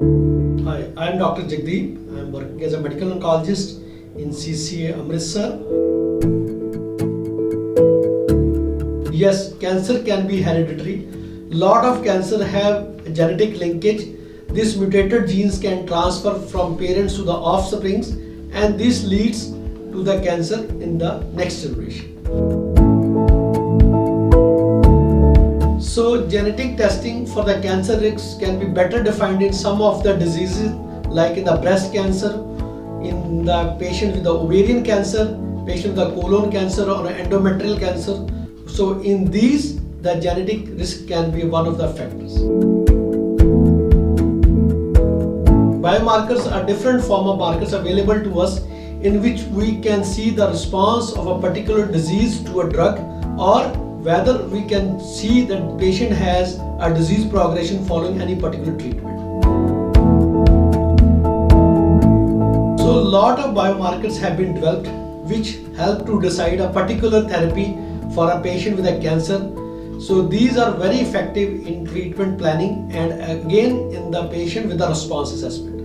Hi, I am Dr. Jagdeep. I am working as a medical oncologist in CCA Amritsar. Yes, cancer can be hereditary. Lot of cancer have a genetic linkage. These mutated genes can transfer from parents to the offsprings, and this leads to the cancer in the next generation. So genetic testing for the cancer risks can be better defined in some of the diseases, like in the breast cancer, in the patient with the ovarian cancer, patient with the colon cancer or endometrial cancer. So in these, the genetic risk can be one of the factors. Biomarkers are different form of markers available to us in which we can see the response of a particular disease to a drug, or whether we can see that the patient has a disease progression following any particular treatment. So a lot of biomarkers have been developed which help to decide a particular therapy for a patient with a cancer. So these are very effective in treatment planning and again in the patient with the response assessment.